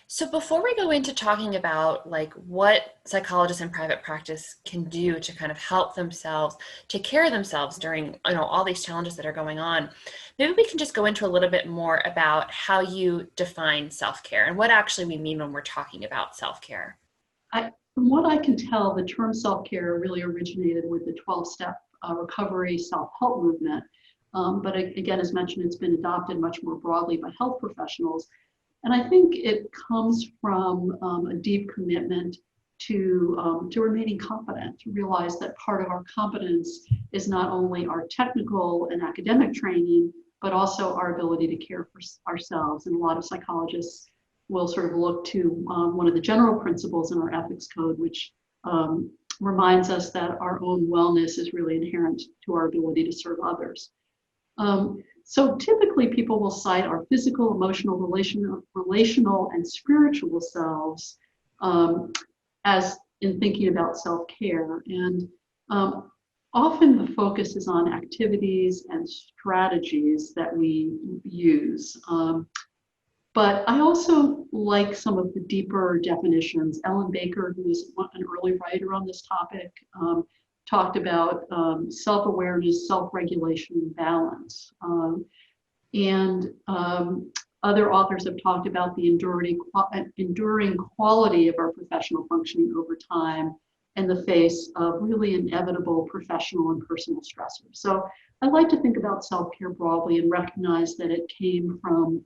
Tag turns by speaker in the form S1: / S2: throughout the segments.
S1: So before we go into talking about like what psychologists in private practice can do to kind of help themselves take care of themselves during all these challenges that are going on, maybe we can just go into a little bit more about how you define self-care and what actually we mean when we're talking about self-care.
S2: From what I can tell, the term self-care really originated with the 12-step recovery self-help movement. But again, as mentioned, it's been adopted much more broadly by health professionals. And I think it comes from a deep commitment to remaining competent, to realize that part of our competence is not only our technical and academic training, but also our ability to care for ourselves. And a lot of psychologists will sort of look to one of the general principles in our ethics code, which reminds us that our own wellness is really inherent to our ability to serve others. So typically people will cite our physical, emotional, relational, and spiritual selves as in thinking about self-care. And often the focus is on activities and strategies that we use. But I also like some of the deeper definitions. Ellen Baker, who is an early writer on this topic, talked about self-awareness, self-regulation, and balance. And other authors have talked about the enduring quality of our professional functioning over time in the face of really inevitable professional and personal stressors. So I like to think about self-care broadly and recognize that it came from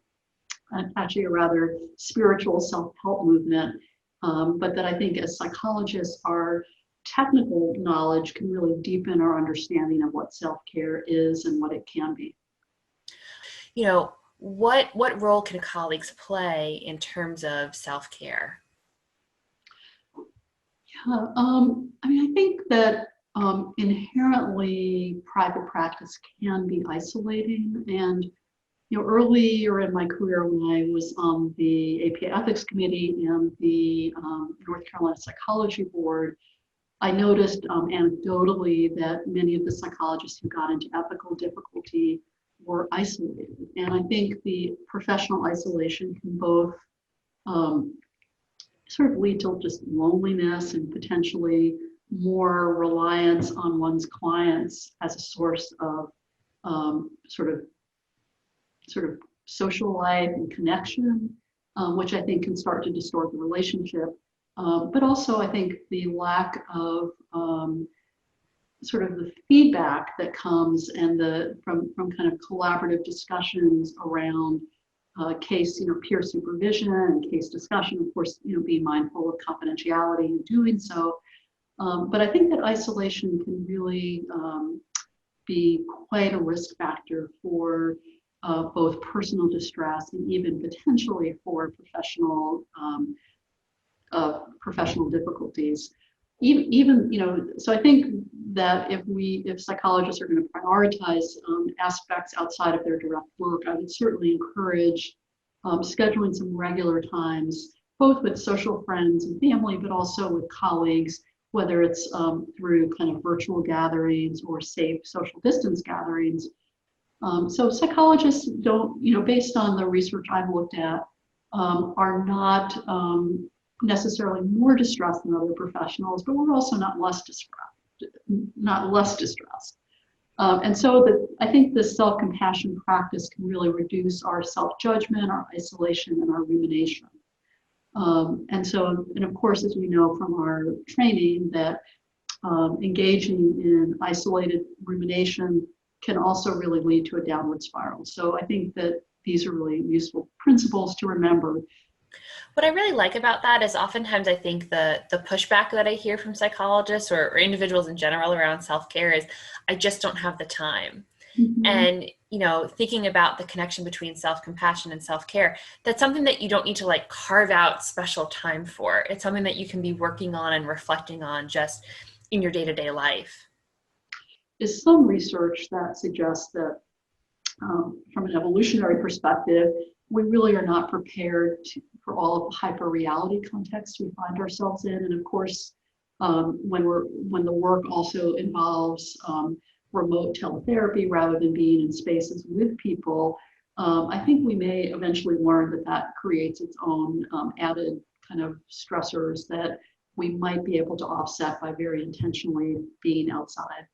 S2: actually a rather spiritual self-help movement, but that I think as psychologists, our technical knowledge can really deepen our understanding of what self-care is and what it can be.
S1: What role can colleagues play in terms of self-care?
S2: Yeah, I think that inherently private practice can be isolating. And earlier in my career, when I was on the APA Ethics Committee and the North Carolina Psychology Board, I noticed anecdotally that many of the psychologists who got into ethical difficulty were isolated. And I think the professional isolation can both sort of lead to just loneliness and potentially more reliance on one's clients as a source of sort of social life and connection, which I think can start to distort the relationship. But also, I think the lack of sort of the feedback that comes and from kind of collaborative discussions around case, peer supervision and case discussion, of course, being mindful of confidentiality in doing so. But I think that isolation can really be quite a risk factor for both personal distress and even potentially for professional difficulties. So I think that if psychologists are going to prioritize aspects outside of their direct work, I would certainly encourage scheduling some regular times, both with social friends and family, but also with colleagues, whether it's through kind of virtual gatherings or safe social distance gatherings. So psychologists don't, based on the research I've looked at, are not necessarily more distressed than other professionals, but we're also not less distressed. And so I think this self-compassion practice can really reduce our self-judgment, our isolation, and our rumination. And of course, as we know from our training, that engaging in isolated rumination can also really lead to a downward spiral. So I think that these are really useful principles to remember.
S1: What I really like about that is oftentimes I think the pushback that I hear from psychologists or individuals in general around self-care is, I just don't have the time. Mm-hmm. And, thinking about the connection between self-compassion and self-care, that's something that you don't need to like carve out special time for. It's something that you can be working on and reflecting on just in your day-to-day life.
S2: Is some research that suggests that from an evolutionary perspective, we really are not prepared for all of the hyper-reality contexts we find ourselves in. And of course, when the work also involves remote teletherapy rather than being in spaces with people, I think we may eventually learn that that creates its own added kind of stressors that we might be able to offset by very intentionally being outside.